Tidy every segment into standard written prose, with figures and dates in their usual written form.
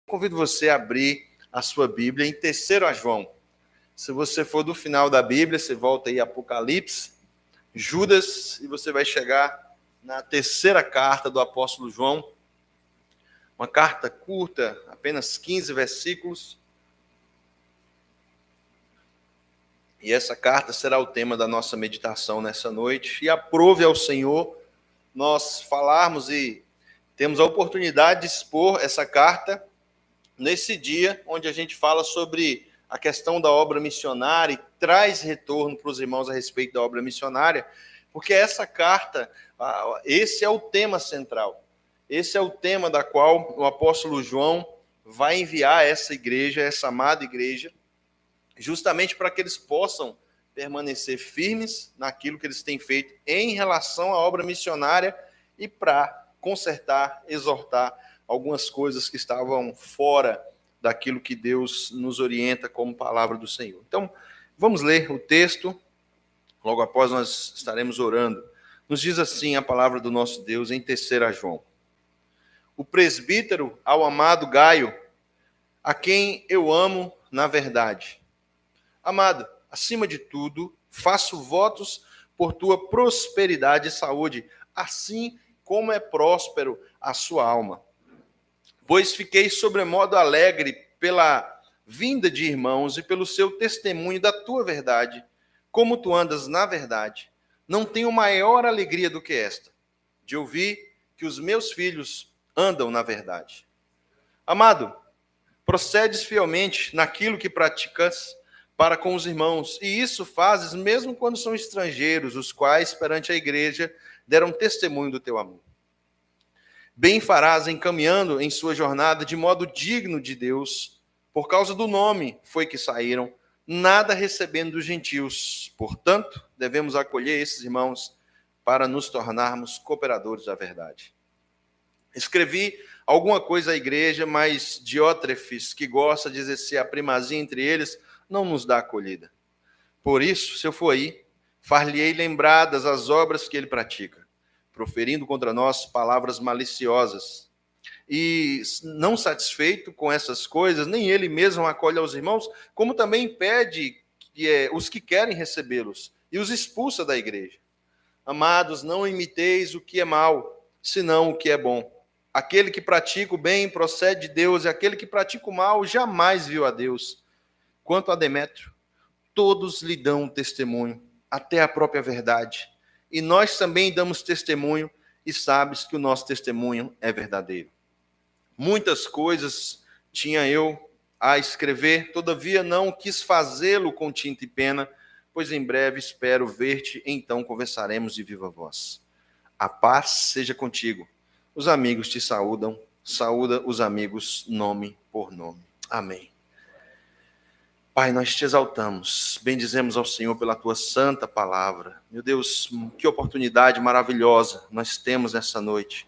Convido você a abrir a sua Bíblia em 3 João. Se você for do final da Bíblia, você volta aí Apocalipse, Judas, e você vai chegar na 3ª carta do apóstolo João. Uma carta curta, apenas 15 versículos. E essa carta será o tema da nossa meditação nessa noite. E aprove ao Senhor nós falarmos e temos a oportunidade de expor essa carta nesse dia onde a gente fala sobre a questão da obra missionária e traz retorno para os irmãos a respeito da obra missionária, porque essa carta, esse é o tema central. Esse é o tema da qual o apóstolo João vai enviar essa igreja, essa amada igreja, justamente para que eles possam permanecer firmes naquilo que eles têm feito em relação à obra missionária e para consertar, exortar algumas coisas que estavam fora daquilo que Deus nos orienta como palavra do Senhor. Então, vamos ler o texto, logo após nós estaremos orando. Nos diz assim a palavra do nosso Deus em 3 João. O presbítero ao amado Gaio, a quem eu amo na verdade. Amado, acima de tudo, faço votos por tua prosperidade e saúde, assim como é próspero a sua alma. Pois fiquei sobremodo alegre pela vinda de irmãos e pelo seu testemunho da tua verdade, como tu andas na verdade. Não tenho maior alegria do que esta, de ouvir que os meus filhos andam na verdade. Amado, procedes fielmente naquilo que praticas para com os irmãos, e isso fazes mesmo quando são estrangeiros, os quais, perante a igreja, deram testemunho do teu amor. Bem farás encaminhando em sua jornada de modo digno de Deus, por causa do nome foi que saíram, nada recebendo dos gentios. Portanto, devemos acolher esses irmãos para nos tornarmos cooperadores da verdade. Escrevi alguma coisa à igreja, mas Diótrefes, que gosta de exercer a primazia entre eles, não nos dá acolhida. Por isso, se eu for aí, far-lhe-ei lembradas as obras que ele pratica, proferindo contra nós palavras maliciosas. E não satisfeito com essas coisas, nem ele mesmo acolhe aos irmãos, como também impede os que querem recebê-los e os expulsa da igreja. Amados, não imiteis o que é mal, senão o que é bom. Aquele que pratica o bem procede de Deus, e aquele que pratica o mal jamais viu a Deus. Quanto a Demétrio, todos lhe dão testemunho, até a própria verdade. E nós também damos testemunho, e sabes que o nosso testemunho é verdadeiro. Muitas coisas tinha eu a escrever, todavia não quis fazê-lo com tinta e pena, pois em breve espero ver-te, então conversaremos de viva voz. A paz seja contigo. Os amigos te saúdam, saúda os amigos nome por nome. Amém. Pai, nós te exaltamos, bendizemos ao Senhor pela tua santa palavra. Meu Deus, que oportunidade maravilhosa nós temos nessa noite.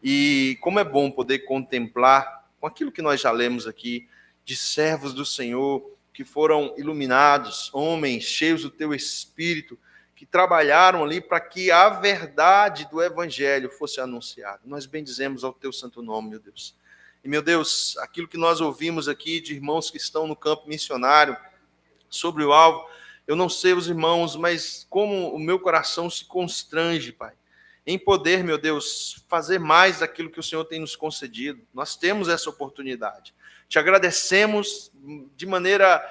E como é bom poder contemplar, com aquilo que nós já lemos aqui, de servos do Senhor que foram iluminados, homens cheios do teu Espírito, que trabalharam ali para que a verdade do Evangelho fosse anunciada. Nós bendizemos ao teu santo nome, meu Deus. E, meu Deus, aquilo que nós ouvimos aqui de irmãos que estão no campo missionário, sobre o alvo, eu não sei os irmãos, mas como o meu coração se constrange, Pai, em poder, meu Deus, fazer mais daquilo que o Senhor tem nos concedido. Nós temos essa oportunidade. Te agradecemos de maneira,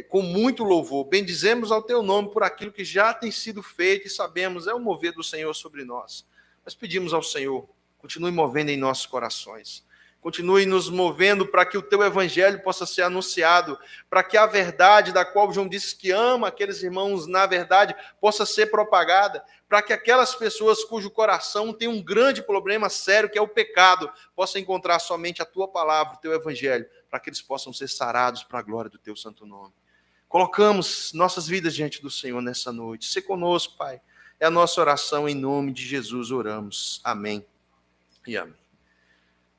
com muito louvor. Bendizemos ao teu nome por aquilo que já tem sido feito e sabemos, é o mover do Senhor sobre nós. Nós pedimos ao Senhor, continue movendo em nossos corações. Continue nos movendo para que o teu evangelho possa ser anunciado, para que a verdade da qual João disse que ama aqueles irmãos na verdade possa ser propagada, para que aquelas pessoas cujo coração tem um grande problema sério, que é o pecado, possam encontrar somente a tua palavra, o teu evangelho, para que eles possam ser sarados para a glória do teu santo nome. Colocamos nossas vidas diante do Senhor nessa noite. Se conosco, Pai. É a nossa oração, em nome de Jesus oramos. Amém e amém.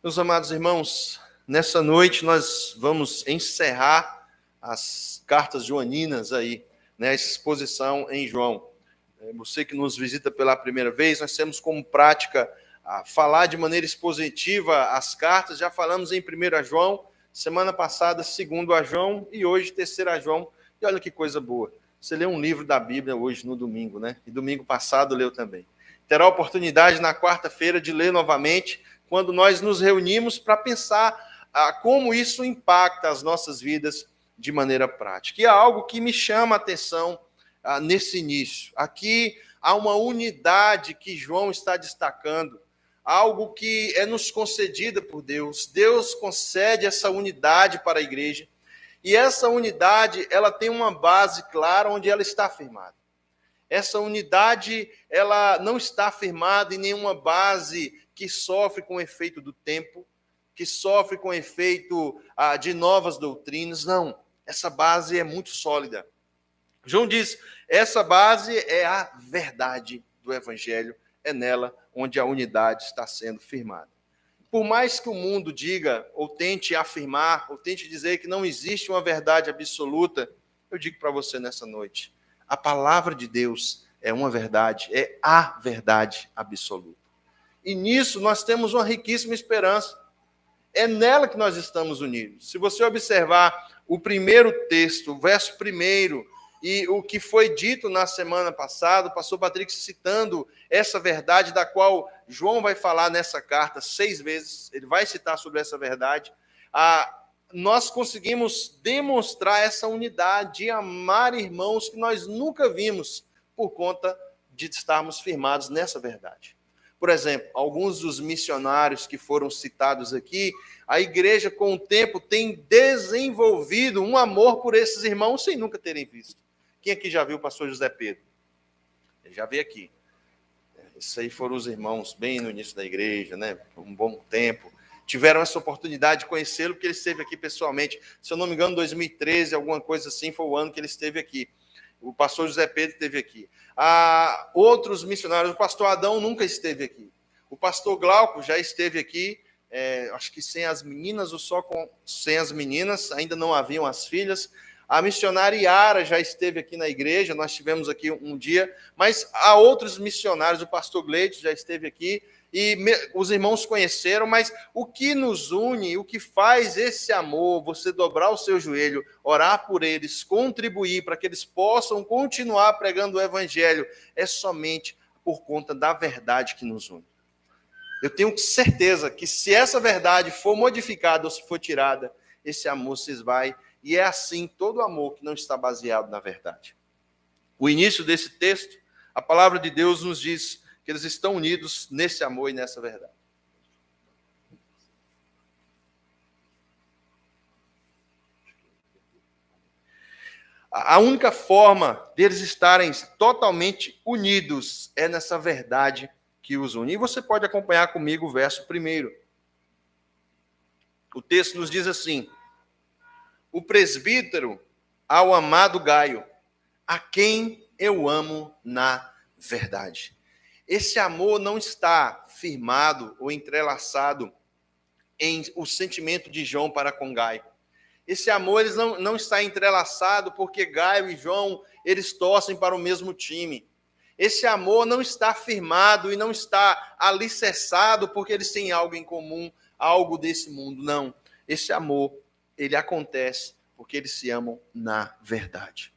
Meus amados irmãos, nessa noite nós vamos encerrar as cartas joaninas aí, né, essa exposição em João. Você que nos visita pela primeira vez, nós temos como prática falar de maneira expositiva as cartas, já falamos em 1 João, Semana passada, 2 João, e hoje 3 João. E olha que coisa boa. Você lê um livro da Bíblia hoje no domingo, né? E domingo passado leu também. Terá a oportunidade na quarta-feira de ler novamente, quando nós nos reunimos para pensar como isso impacta as nossas vidas de maneira prática. E é algo que me chama a atenção nesse início. Aqui há uma unidade que João está destacando, algo que é nos concedida por Deus. Deus concede essa unidade para a igreja, e essa unidade, ela tem uma base clara onde ela está firmada. Essa unidade, ela não está firmada em nenhuma base que sofre com o efeito do tempo, que sofre com o efeito de novas doutrinas. Não, essa base é muito sólida. João diz, essa base é a verdade do Evangelho, é nela onde a unidade está sendo firmada. Por mais que o mundo diga, ou tente afirmar, ou tente dizer que não existe uma verdade absoluta, eu digo para você nessa noite, a palavra de Deus é uma verdade, é a verdade absoluta. E nisso nós temos uma riquíssima esperança. É nela que nós estamos unidos. Se você observar o primeiro texto, o verso 1, e o que foi dito na semana passada, o pastor Patrick citando essa verdade da qual João vai falar nessa carta 6 vezes, ele vai citar sobre essa verdade, nós conseguimos demonstrar essa unidade e amar irmãos que nós nunca vimos por conta de estarmos firmados nessa verdade. Por exemplo, alguns dos missionários que foram citados aqui, a igreja com o tempo tem desenvolvido um amor por esses irmãos sem nunca terem visto. Quem aqui já viu o pastor José Pedro? Ele já veio aqui. Esses aí foram os irmãos bem no início da igreja, né? Por um bom tempo. Tiveram essa oportunidade de conhecê-lo, porque ele esteve aqui pessoalmente. Se eu não me engano, 2013, alguma coisa assim, foi o ano que ele esteve aqui. O pastor José Pedro esteve aqui. Outros missionários, o pastor Adão nunca esteve aqui. O pastor Glauco já esteve aqui, acho que sem as meninas, ou só sem as meninas, ainda não haviam as filhas. A missionária Yara já esteve aqui na igreja, nós tivemos aqui um dia, mas há outros missionários, o pastor Gleito já esteve aqui, e os irmãos conheceram, mas o que nos une, o que faz esse amor, você dobrar o seu joelho, orar por eles, contribuir para que eles possam continuar pregando o evangelho, é somente por conta da verdade que nos une. Eu tenho certeza que se essa verdade for modificada ou se for tirada, esse amor se esvai, e é assim todo amor que não está baseado na verdade. O início desse texto, a palavra de Deus nos diz que eles estão unidos nesse amor e nessa verdade. A única forma deles estarem totalmente unidos é nessa verdade que os une. E você pode acompanhar comigo o verso 1. O texto nos diz assim: o presbítero ao amado Gaio, a quem eu amo na verdade. Esse amor não está firmado ou entrelaçado em o sentimento de João para com Gaio. Esse amor não está entrelaçado porque Gaio e João, eles torcem para o mesmo time. Esse amor não está firmado e não está alicerçado porque eles têm algo em comum, algo desse mundo. Não. Esse amor, ele acontece porque eles se amam na verdade.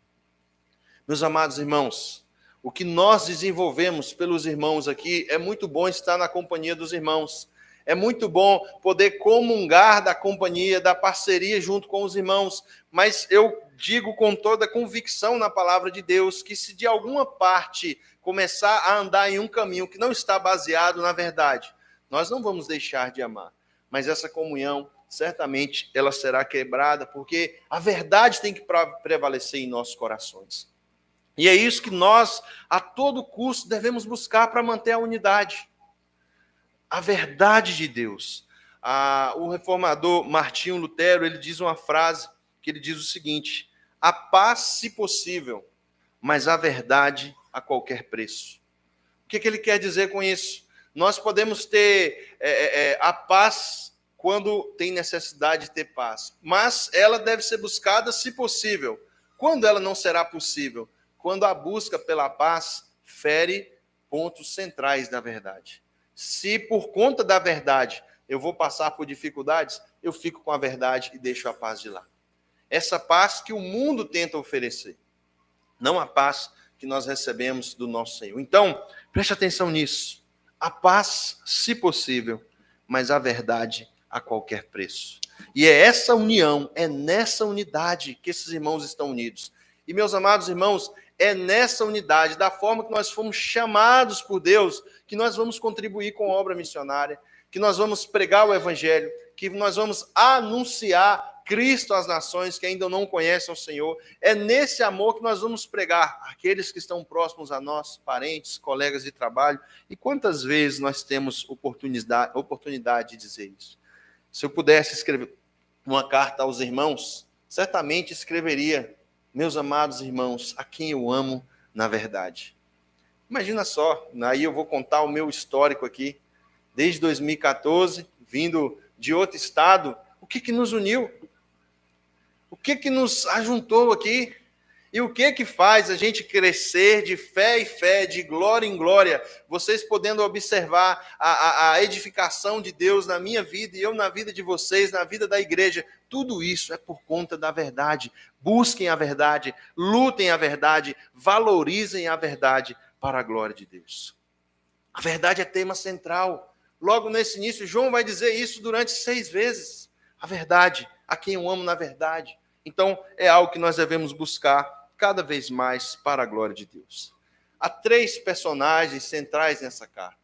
Meus amados irmãos, o que nós desenvolvemos pelos irmãos aqui é muito bom estar na companhia dos irmãos. É muito bom poder comungar da companhia, da parceria junto com os irmãos. Mas eu digo com toda convicção na palavra de Deus que se de alguma parte começar a andar em um caminho que não está baseado na verdade, nós não vamos deixar de amar. Mas essa comunhão, certamente, ela será quebrada, porque a verdade tem que prevalecer em nossos corações. E é isso que nós, a todo custo, devemos buscar para manter a unidade. A verdade de Deus. O reformador Martinho Lutero, ele diz uma frase que ele diz o seguinte: a paz, se possível, mas a verdade a qualquer preço. O que ele quer dizer com isso? Nós podemos ter a paz quando tem necessidade de ter paz, mas ela deve ser buscada, se possível. Quando ela não será possível? Quando a busca pela paz fere pontos centrais da verdade. Se por conta da verdade eu vou passar por dificuldades, eu fico com a verdade e deixo a paz de lá. Essa paz que o mundo tenta oferecer, não a paz que nós recebemos do nosso Senhor. Então, preste atenção nisso. A paz, se possível, mas a verdade a qualquer preço. E é essa união, é nessa unidade que esses irmãos estão unidos. E, meus amados irmãos, é nessa unidade, da forma que nós fomos chamados por Deus, que nós vamos contribuir com a obra missionária, que nós vamos pregar o Evangelho, que nós vamos anunciar Cristo às nações que ainda não conhecem o Senhor. É nesse amor que nós vamos pregar aqueles que estão próximos a nós, parentes, colegas de trabalho. E quantas vezes nós temos oportunidade de dizer isso? Se eu pudesse escrever uma carta aos irmãos, certamente escreveria: meus amados irmãos, a quem eu amo na verdade. Imagina só, aí eu vou contar o meu histórico aqui, desde 2014, vindo de outro estado. O que nos uniu? O que nos ajuntou aqui? E o que faz a gente crescer de fé em fé, de glória em glória? Vocês podendo observar a edificação de Deus na minha vida e eu na vida de vocês, na vida da igreja. Tudo isso é por conta da verdade. Busquem a verdade, lutem a verdade, valorizem a verdade para a glória de Deus. A verdade é tema central. Logo nesse início, João vai dizer isso durante 6 vezes. A verdade, a quem eu amo na verdade. Então, é algo que nós devemos buscar cada vez mais para a glória de Deus. Há 3 personagens centrais nessa carta.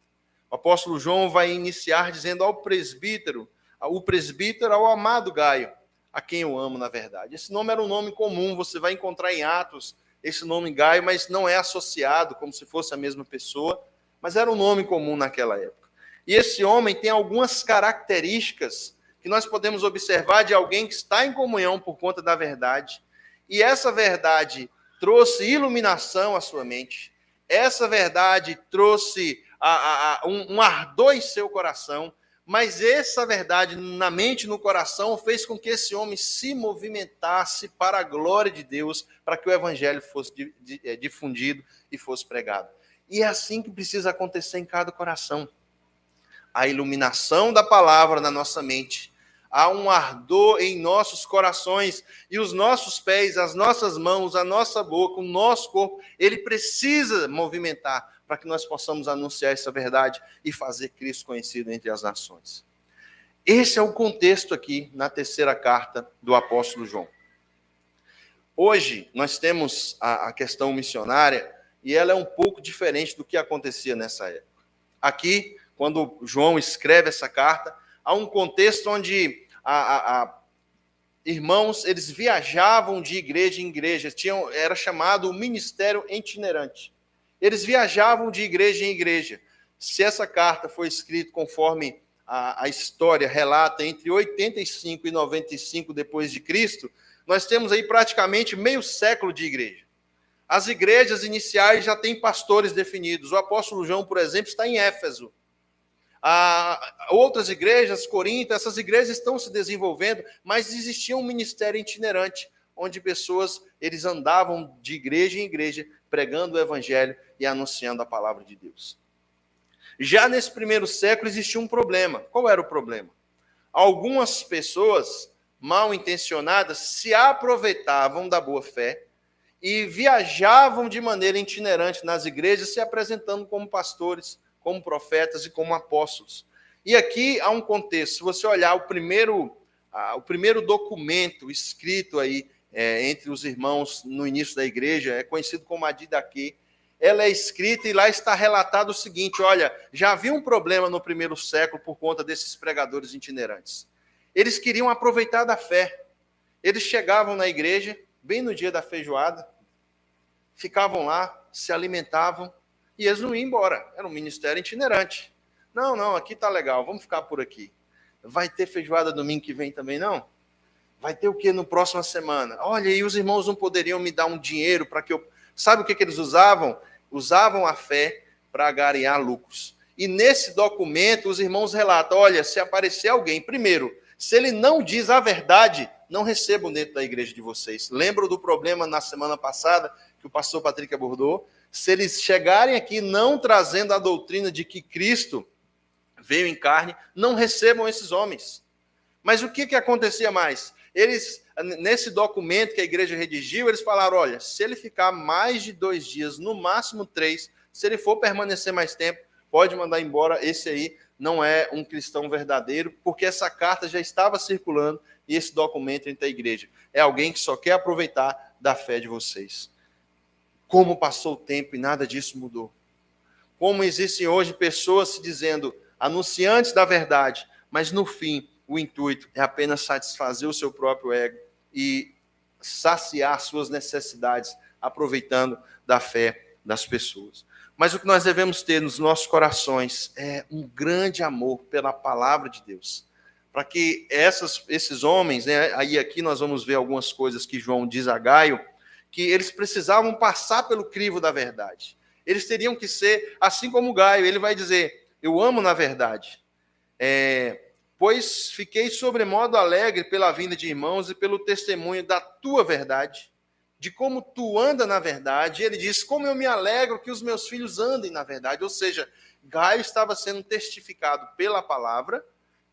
O apóstolo João vai iniciar dizendo ao presbítero, ao amado Gaio, a quem eu amo na verdade. Esse nome era um nome comum, você vai encontrar em Atos esse nome Gaio, mas não é associado como se fosse a mesma pessoa, mas era um nome comum naquela época. E esse homem tem algumas características que nós podemos observar de alguém que está em comunhão por conta da verdade. E essa verdade trouxe iluminação à sua mente. Essa verdade trouxe um ardor em seu coração. Mas essa verdade na mente e no coração fez com que esse homem se movimentasse para a glória de Deus, para que o evangelho fosse difundido e fosse pregado. E é assim que precisa acontecer em cada coração. A iluminação da palavra na nossa mente. Há um ardor em nossos corações e os nossos pés, as nossas mãos, a nossa boca, o nosso corpo, ele precisa movimentar para que nós possamos anunciar essa verdade e fazer Cristo conhecido entre as nações. Esse é o contexto aqui na 3ª carta do apóstolo João. Hoje nós temos a questão missionária e ela é um pouco diferente do que acontecia nessa época. Aqui, quando João escreve essa carta, há um contexto onde irmãos, eles viajavam de igreja em igreja, era chamado o ministério itinerante. Eles viajavam de igreja em igreja. Se essa carta foi escrita conforme a história relata, entre 85 e 95 depois de Cristo, nós temos aí praticamente meio século de igreja. As igrejas iniciais já têm pastores definidos. O apóstolo João, por exemplo, está em Éfeso. Outras igrejas, Corinto, essas igrejas estão se desenvolvendo, mas existia um ministério itinerante, onde pessoas, eles andavam de igreja em igreja, pregando o evangelho e anunciando a palavra de Deus. Já nesse primeiro século existia um problema. Qual era o problema? Algumas pessoas mal intencionadas se aproveitavam da boa fé e viajavam de maneira itinerante nas igrejas, se apresentando como pastores, como profetas e como apóstolos. E aqui há um contexto. Se você olhar o primeiro documento escrito aí entre os irmãos no início da igreja, é conhecido como a Didaquê. Ela é escrita e lá está relatado o seguinte: olha, já havia um problema no primeiro século por conta desses pregadores itinerantes. Eles queriam aproveitar da fé. Eles chegavam na igreja, bem no dia da feijoada, ficavam lá, se alimentavam, e eles não iam embora. Era um ministério itinerante. Não, aqui tá legal, vamos ficar por aqui. Vai ter feijoada domingo que vem também, não? Vai ter o que no próxima semana? Olha, e os irmãos não poderiam me dar um dinheiro para que eu... Sabe o que eles usavam? Usavam a fé para angariar lucros. E nesse documento, os irmãos relatam, olha, se aparecer alguém, primeiro, se ele não diz a verdade, não recebam dentro da igreja de vocês. Lembram do problema na semana passada, que o pastor Patrick abordou? Se eles chegarem aqui não trazendo a doutrina de que Cristo veio em carne, não recebam esses homens. Mas o que acontecia mais? Eles, nesse documento que a igreja redigiu, eles falaram, olha, se ele ficar mais de 2 dias, no máximo 3, se ele for permanecer mais tempo, pode mandar embora, esse aí não é um cristão verdadeiro, porque essa carta já estava circulando e esse documento entre a igreja. É alguém que só quer aproveitar da fé de vocês. Como passou o tempo e nada disso mudou. Como existem hoje pessoas se dizendo anunciantes da verdade, mas no fim o intuito é apenas satisfazer o seu próprio ego e saciar suas necessidades, aproveitando da fé das pessoas. Mas o que nós devemos ter nos nossos corações é um grande amor pela palavra de Deus. Para que esses homens, né, aí aqui nós vamos ver algumas coisas que João diz a Gaio, que eles precisavam passar pelo crivo da verdade. Eles teriam que ser, assim como Gaio, ele vai dizer, eu amo na verdade. Pois fiquei sobremodo alegre pela vinda de irmãos e pelo testemunho da tua verdade, de como tu anda na verdade. E ele diz, como eu me alegro que os meus filhos andem na verdade. Ou seja, Gaio estava sendo testificado pela palavra,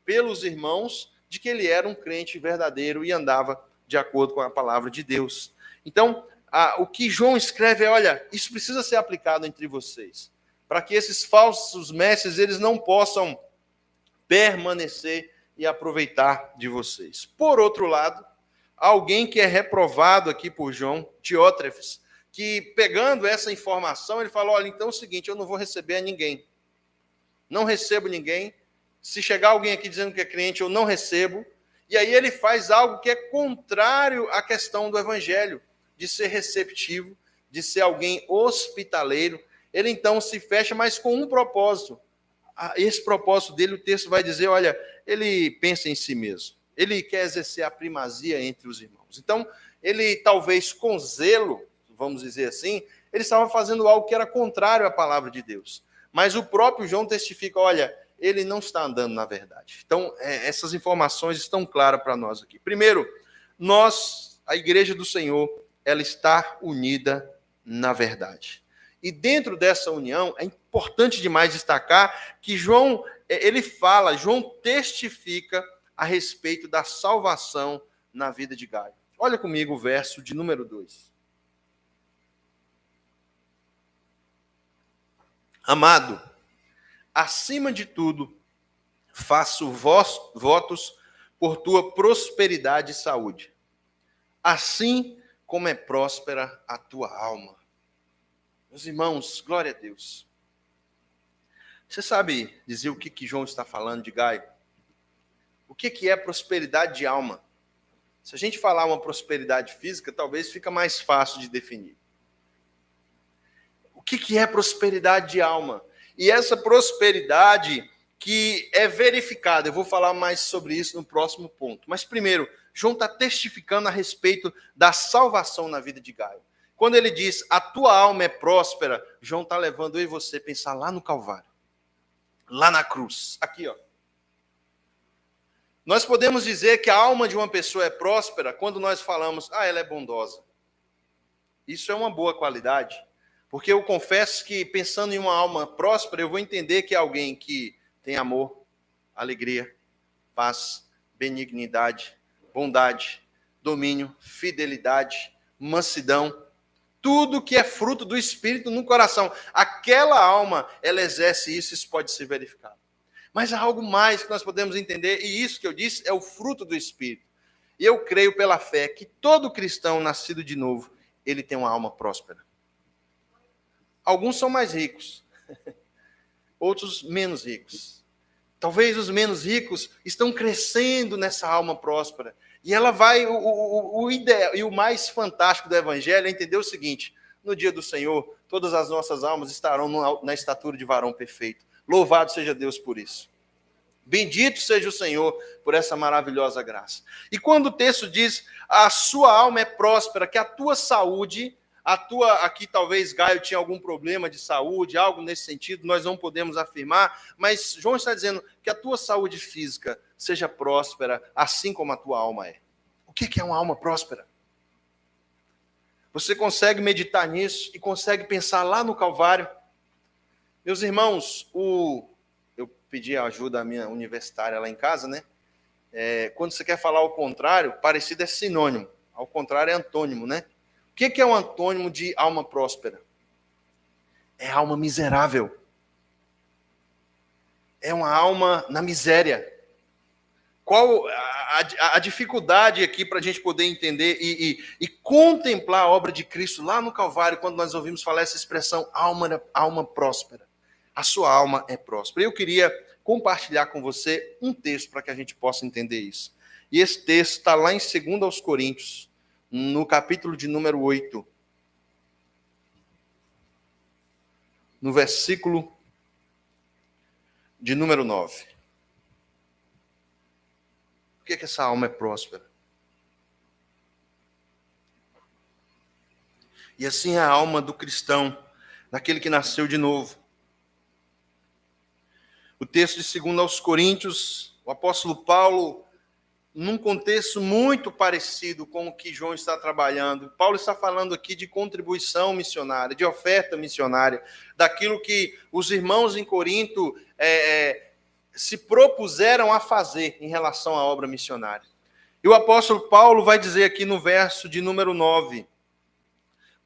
pelos irmãos, de que ele era um crente verdadeiro e andava de acordo com a palavra de Deus. Então, o que João escreve é, olha, isso precisa ser aplicado entre vocês, para que esses falsos mestres, eles não possam permanecer e aproveitar de vocês. Por outro lado, alguém que é reprovado aqui por João, Diótrefes, que pegando essa informação, ele fala, olha, então é o seguinte, eu não vou receber a ninguém. Não recebo ninguém. Se chegar alguém aqui dizendo que é crente, eu não recebo. E aí ele faz algo que é contrário à questão do evangelho, de ser receptivo, de ser alguém hospitaleiro. Ele então se fecha, mas com um propósito. Esse propósito dele, o texto vai dizer, olha, ele pensa em si mesmo. Ele quer exercer a primazia entre os irmãos. Então, ele talvez com zelo, vamos dizer assim, ele estava fazendo algo que era contrário à palavra de Deus. Mas o próprio João testifica, olha, ele não está andando na verdade. Então, essas informações estão claras para nós aqui. Primeiro, nós, a igreja do Senhor, ela está unida na verdade. E dentro dessa união, é importante demais destacar que João testifica a respeito da salvação na vida de Gaio. Olha comigo o verso de número 2. Amado, acima de tudo, faço votos por tua prosperidade e saúde, assim como é próspera a tua alma. Meus irmãos, glória a Deus. Você sabe dizer o que João está falando de Gaio? O que é prosperidade de alma? Se a gente falar uma prosperidade física, talvez fica mais fácil de definir. O que é prosperidade de alma? E essa prosperidade que é verificada, eu vou falar mais sobre isso no próximo ponto. Mas primeiro, João está testificando a respeito da salvação na vida de Gaio. Quando ele diz, a tua alma é próspera, João está levando eu e você a pensar lá no Calvário. Lá na cruz. Aqui, ó. Nós podemos dizer que a alma de uma pessoa é próspera quando nós falamos, ela é bondosa. Isso é uma boa qualidade. Porque eu confesso que, pensando em uma alma próspera, eu vou entender que é alguém que tem amor, alegria, paz, benignidade, bondade, domínio, fidelidade, mansidão, tudo que é fruto do Espírito no coração. Aquela alma, ela exerce isso, isso pode ser verificado. Mas há algo mais que nós podemos entender, e isso que eu disse é o fruto do Espírito. E eu creio pela fé que todo cristão nascido de novo, ele tem uma alma próspera. Alguns são mais ricos, outros menos ricos. Talvez os menos ricos estão crescendo nessa alma próspera. E ela vai, o ideal e o mais fantástico do Evangelho é entender o seguinte: no dia do Senhor, todas as nossas almas estarão na estatura de varão perfeito. Louvado seja Deus por isso. Bendito seja o Senhor por essa maravilhosa graça. E quando o texto diz, a sua alma é próspera, que a tua saúde, aqui talvez Gaio tinha algum problema de saúde, algo nesse sentido, nós não podemos afirmar, mas João está dizendo que a tua saúde física seja próspera, assim como a tua alma é. O que é uma alma próspera? Você consegue meditar nisso e consegue pensar lá no Calvário? Meus irmãos, eu pedi a ajuda da minha universitária lá em casa, né? Quando você quer falar o contrário, parecido é sinônimo. Ao contrário é antônimo, né? O que é um antônimo de alma próspera? É alma miserável. É uma alma na miséria. Qual a dificuldade aqui para a gente poder entender e contemplar a obra de Cristo lá no Calvário, quando nós ouvimos falar essa expressão alma próspera? A sua alma é próspera. Eu queria compartilhar com você um texto para que a gente possa entender isso. E esse texto está lá em 2 aos Coríntios, no capítulo de número 8, no versículo de número 9. Por que essa alma é próspera? E assim é a alma do cristão, daquele que nasceu de novo. O texto de 2 aos Coríntios, o apóstolo Paulo, num contexto muito parecido com o que João está trabalhando. Paulo está falando aqui de contribuição missionária, de oferta missionária, daquilo que os irmãos em Corinto se propuseram a fazer em relação à obra missionária. E o apóstolo Paulo vai dizer aqui no verso de número 9: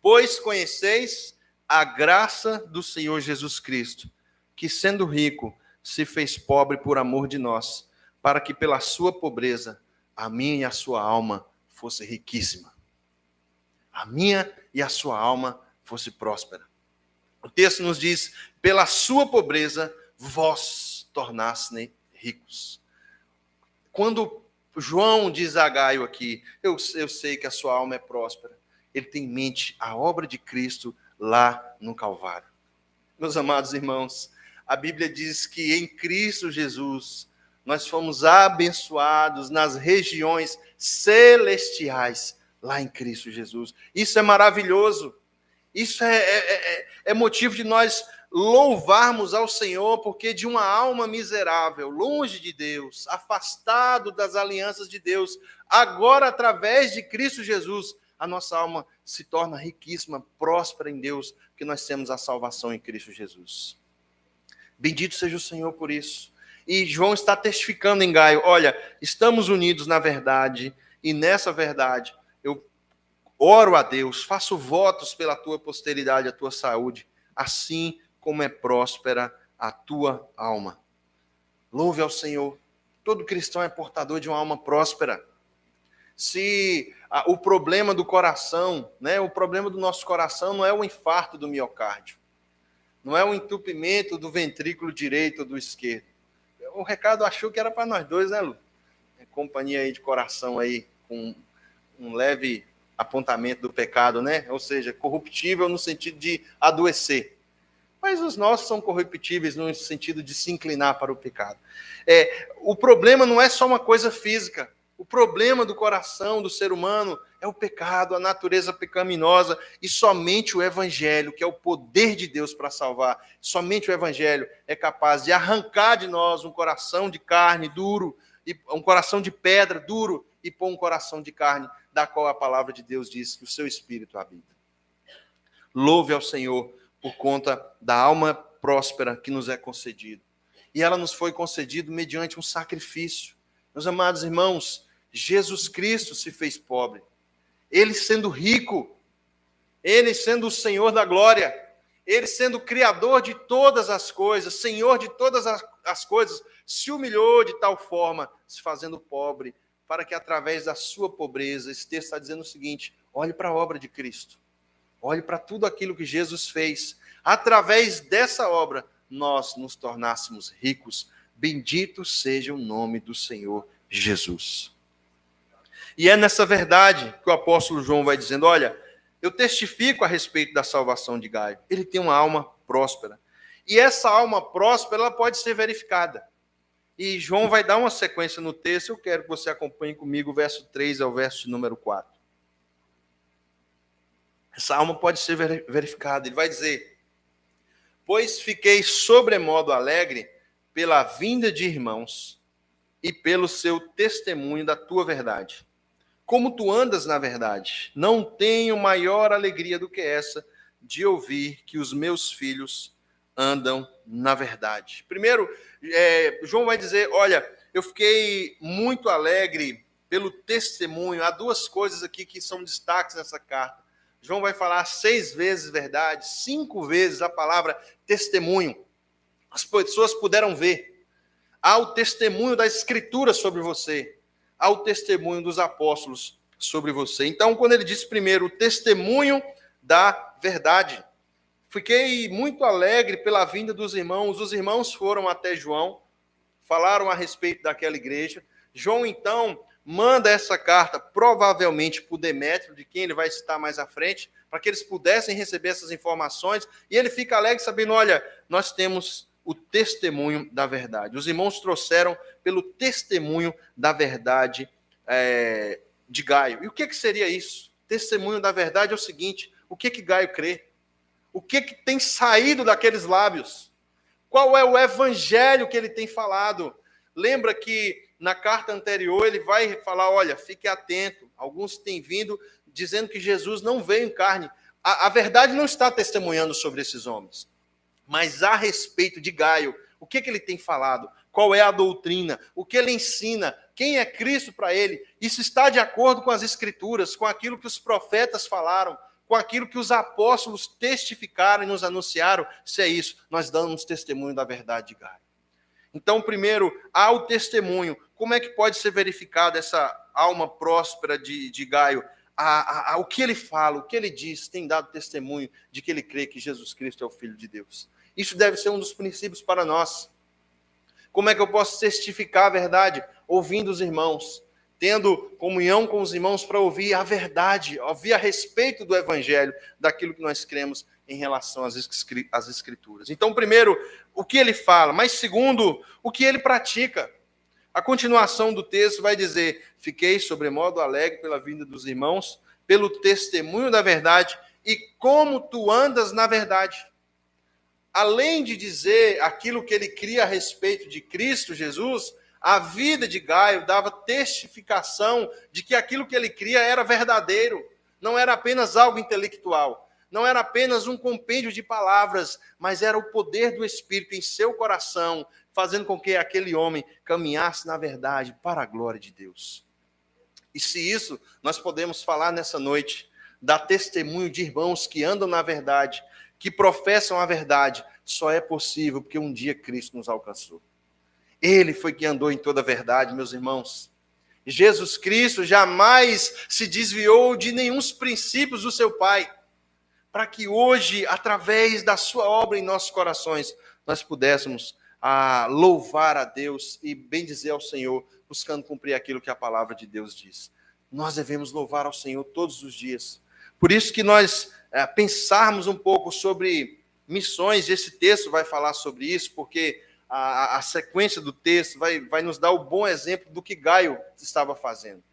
pois conheceis a graça do Senhor Jesus Cristo, que sendo rico, se fez pobre por amor de nós, para que pela sua pobreza a minha e a sua alma fosse riquíssima. A minha e a sua alma fosse próspera. O texto nos diz: pela sua pobreza vós tornaste ricos. Quando João diz a Gaio aqui, eu sei que a sua alma é próspera, ele tem em mente a obra de Cristo lá no Calvário. Meus amados irmãos, a Bíblia diz que em Cristo Jesus nós fomos abençoados nas regiões celestiais, lá em Cristo Jesus. Isso é maravilhoso. Isso é motivo de nós louvarmos ao Senhor, porque de uma alma miserável, longe de Deus, afastado das alianças de Deus, agora, através de Cristo Jesus, a nossa alma se torna riquíssima, próspera em Deus, porque nós temos a salvação em Cristo Jesus. Bendito seja o Senhor por isso. E João está testificando em Gaio: olha, estamos unidos na verdade, e nessa verdade eu oro a Deus, faço votos pela tua posteridade, a tua saúde, assim como é próspera a tua alma. Louve ao Senhor. Todo cristão é portador de uma alma próspera. Se o problema do coração, né, o problema do nosso coração não é o infarto do miocárdio, não é o entupimento do ventrículo direito ou do esquerdo. O recado achou que era para nós dois, né, Lu? Companhia aí de coração aí, com um leve apontamento do pecado, né? Ou seja, corruptível no sentido de adoecer. Mas os nossos são corruptíveis no sentido de se inclinar para o pecado. O problema não é só uma coisa física. O problema do coração do ser humano é o pecado, a natureza pecaminosa, e somente o Evangelho, que é o poder de Deus para salvar, somente o Evangelho é capaz de arrancar de nós um coração de carne duro, um coração de pedra duro, e pôr um coração de carne, da qual a palavra de Deus diz que o seu Espírito habita. Louve ao Senhor por conta da alma próspera que nos é concedida. E ela nos foi concedida mediante um sacrifício. Meus amados irmãos, Jesus Cristo se fez pobre. Ele sendo rico, ele sendo o Senhor da glória, ele sendo o Criador de todas as coisas, Senhor de todas as coisas, se humilhou de tal forma, se fazendo pobre, para que através da sua pobreza, esse texto está dizendo o seguinte: olhe para a obra de Cristo, olhe para tudo aquilo que Jesus fez. Através dessa obra, nós nos tornássemos ricos. Bendito seja o nome do Senhor Jesus. E é nessa verdade que o apóstolo João vai dizendo: olha, eu testifico a respeito da salvação de Gaio. Ele tem uma alma próspera. E essa alma próspera, ela pode ser verificada. E João vai dar uma sequência no texto. Eu quero que você acompanhe comigo o verso 3 ao verso de número 4. Essa alma pode ser verificada. Ele vai dizer: pois fiquei sobremodo alegre pela vinda de irmãos e pelo seu testemunho da tua verdade. Como tu andas na verdade, não tenho maior alegria do que essa, de ouvir que os meus filhos andam na verdade. Primeiro, João vai dizer, olha, eu fiquei muito alegre pelo testemunho. Há duas coisas aqui que são destaques nessa carta. João vai falar 6 vezes verdade, 5 vezes a palavra testemunho. As pessoas puderam ver. Há o testemunho da Escritura sobre você. Há o testemunho dos apóstolos sobre você. Então, quando ele diz primeiro o testemunho da verdade, fiquei muito alegre pela vinda dos irmãos. Os irmãos foram até João, falaram a respeito daquela igreja. João, então, manda essa carta, provavelmente para o Demétrio, de quem ele vai citar mais à frente, para que eles pudessem receber essas informações. E ele fica alegre sabendo, olha, nós temos o testemunho da verdade. Os irmãos trouxeram pelo testemunho da verdade de Gaio. E o que seria isso? Testemunho da verdade é o seguinte, o que Gaio crê? O que tem saído daqueles lábios? Qual é o evangelho que ele tem falado? Lembra que na carta anterior ele vai falar, olha, fique atento. Alguns têm vindo dizendo que Jesus não veio em carne. A verdade não está testemunhando sobre esses homens. Mas a respeito de Gaio, o que ele tem falado? Qual é a doutrina? O que ele ensina? Quem é Cristo para ele? Isso está de acordo com as Escrituras, com aquilo que os profetas falaram, com aquilo que os apóstolos testificaram e nos anunciaram. Se é isso, nós damos testemunho da verdade de Gaio. Então, primeiro, há o testemunho. Como é que pode ser verificada essa alma próspera de Gaio? O que ele fala, o que ele diz, tem dado testemunho de que ele crê que Jesus Cristo é o Filho de Deus. Isso deve ser um dos princípios para nós. Como é que eu posso testificar a verdade? Ouvindo os irmãos, tendo comunhão com os irmãos para ouvir a verdade, ouvir a respeito do Evangelho, daquilo que nós cremos em relação às Escrituras. Então, primeiro, o que ele fala, mas segundo, o que ele pratica. A continuação do texto vai dizer, fiquei sobremodo alegre pela vinda dos irmãos, pelo testemunho da verdade e como tu andas na verdade. Além de dizer aquilo que ele cria a respeito de Cristo Jesus, a vida de Gaio dava testificação de que aquilo que ele cria era verdadeiro, não era apenas algo intelectual, não era apenas um compêndio de palavras, mas era o poder do Espírito em seu coração, fazendo com que aquele homem caminhasse na verdade para a glória de Deus. E se isso nós podemos falar nessa noite, dar testemunho de irmãos que andam na verdade, que professam a verdade, só é possível porque um dia Cristo nos alcançou. Ele foi que andou em toda a verdade, meus irmãos. Jesus Cristo jamais se desviou de nenhum dos princípios do seu Pai, para que hoje, através da sua obra em nossos corações, nós pudéssemos louvar a Deus e bendizer ao Senhor, buscando cumprir aquilo que a palavra de Deus diz. Nós devemos louvar ao Senhor todos os dias. Por isso que nós pensarmos um pouco sobre missões, esse texto vai falar sobre isso, porque a sequência do texto vai nos dar o bom exemplo do que Gaio estava fazendo.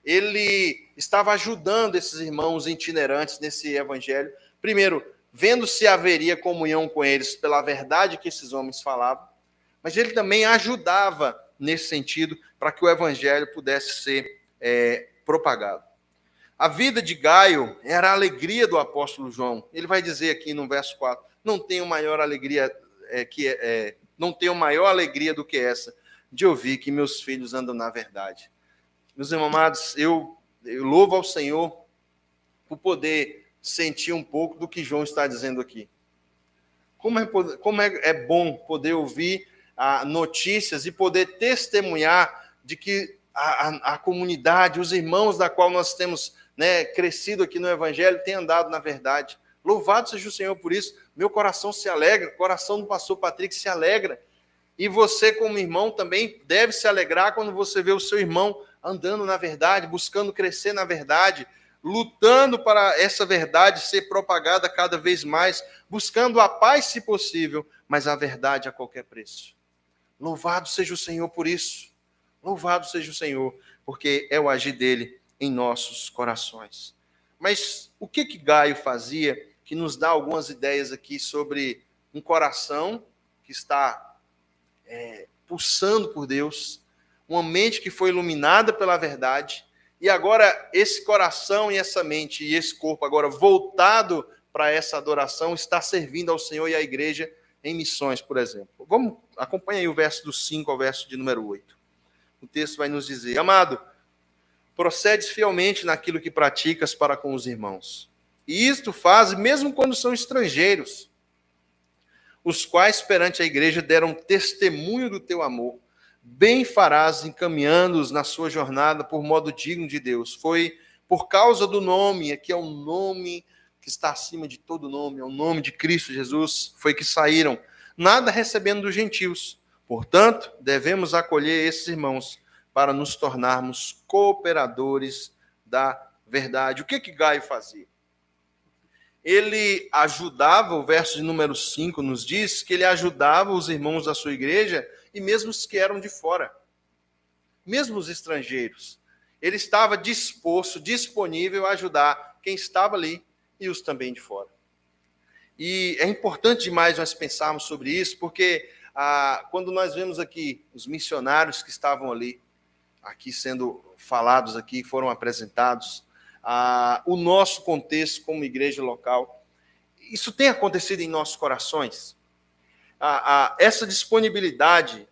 Ele estava ajudando esses irmãos itinerantes nesse evangelho, primeiro, vendo se haveria comunhão com eles pela verdade que esses homens falavam, mas ele também ajudava nesse sentido para que o evangelho pudesse ser propagado. A vida de Gaio era a alegria do apóstolo João. Ele vai dizer aqui no verso 4, não tenho maior alegria não tenho maior alegria do que essa, de ouvir que meus filhos andam na verdade. Meus irmãos amados, eu louvo ao Senhor por poder sentir um pouco do que João está dizendo aqui. Como é bom poder ouvir notícias e poder testemunhar de que a comunidade, os irmãos da qual nós temos crescido aqui no Evangelho, têm andado na verdade. Louvado seja o Senhor por isso. Meu coração se alegra, o coração do pastor Patrick se alegra. E você, como irmão, também deve se alegrar quando você vê o seu irmão andando na verdade, buscando crescer na verdade, lutando para essa verdade ser propagada cada vez mais, buscando a paz se possível, mas a verdade a qualquer preço. Louvado seja o Senhor por isso. Louvado seja o Senhor, porque é o agir dele em nossos corações. Mas o que Gaio fazia, que nos dá algumas ideias aqui sobre um coração que está pulsando por Deus, uma mente que foi iluminada pela verdade, e agora esse coração e essa mente e esse corpo agora voltado para essa adoração, está servindo ao Senhor e à igreja. em missões, por exemplo. Vamos, acompanha aí o verso do 5 ao verso de número 8. O texto vai nos dizer: amado, procedes fielmente naquilo que praticas para com os irmãos. E isto fazes mesmo quando são estrangeiros, os quais perante a igreja deram testemunho do teu amor. Bem farás encaminhando-os na sua jornada por modo digno de Deus. Foi por causa do nome, aqui é um nome que está acima de todo nome, é o nome de Cristo Jesus, foi que saíram, nada recebendo dos gentios. Portanto, devemos acolher esses irmãos para nos tornarmos cooperadores da verdade. O que Gaio fazia? Ele ajudava, o verso de número 5 nos diz que ele ajudava os irmãos da sua igreja e mesmo os que eram de fora, mesmo os estrangeiros. Ele estava disposto, disponível a ajudar quem estava ali e os também de fora. E é importante demais nós pensarmos sobre isso, porque quando nós vemos aqui os missionários que estavam ali, aqui sendo falados aqui, foram apresentados, o nosso contexto como igreja local, isso tem acontecido em nossos corações. Essa disponibilidade,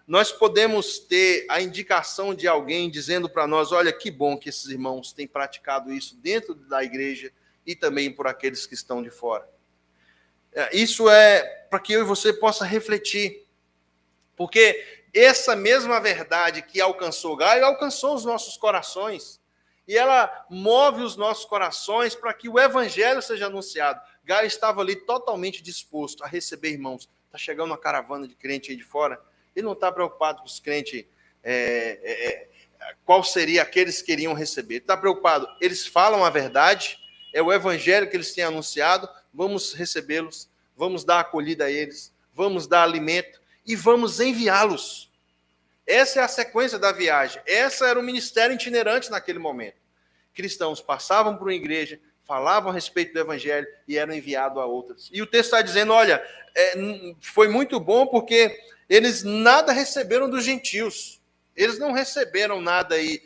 nós podemos ter a indicação de alguém dizendo para nós: olha, que bom que esses irmãos têm praticado isso dentro da igreja e também por aqueles que estão de fora. Isso é para que eu e você possa refletir, porque essa mesma verdade que alcançou Gaio, alcançou os nossos corações, e ela move os nossos corações para que o evangelho seja anunciado. Gaio estava ali totalmente disposto a receber irmãos. Está chegando uma caravana de crente aí de fora, ele não está preocupado com os crentes, qual seria aqueles que iriam receber. Ele está preocupado, eles falam a verdade, é o evangelho que eles têm anunciado, vamos recebê-los, vamos dar acolhida a eles, vamos dar alimento e vamos enviá-los. Essa é a sequência da viagem. Essa era o ministério itinerante naquele momento. Cristãos passavam por uma igreja, falavam a respeito do evangelho e eram enviados a outras. E o texto está dizendo, olha, foi muito bom porque eles nada receberam dos gentios. Eles não receberam nada aí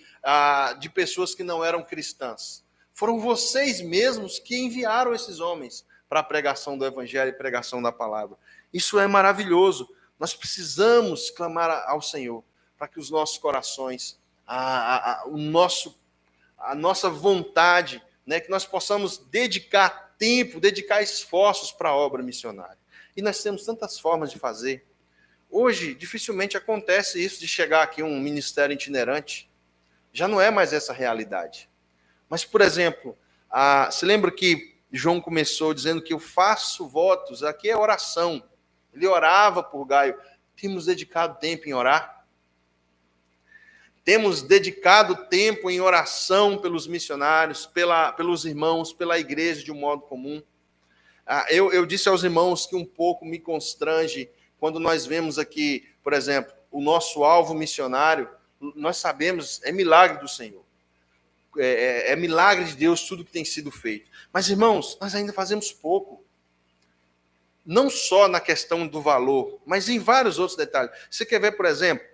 de pessoas que não eram cristãs. Foram vocês mesmos que enviaram esses homens para a pregação do evangelho e pregação da palavra. Isso é maravilhoso. Nós precisamos clamar ao Senhor para que os nossos corações, a nossa vontade, né, que nós possamos dedicar tempo, dedicar esforços para a obra missionária. E nós temos tantas formas de fazer. Hoje, dificilmente acontece isso de chegar aqui um ministério itinerante. Já não é mais essa realidade. Mas, por exemplo, você lembra que João começou dizendo que eu faço votos, aqui é oração. Ele orava por Gaio. Temos dedicado tempo em orar? Temos dedicado tempo em oração pelos missionários, pelos irmãos, pela igreja de um modo comum? Eu disse aos irmãos que um pouco me constrange quando nós vemos aqui, por exemplo, o nosso alvo missionário, nós sabemos, é milagre do Senhor. É milagre de Deus tudo que tem sido feito. Mas, irmãos, nós ainda fazemos pouco. Não só na questão do valor, mas em vários outros detalhes. Você quer ver, por exemplo,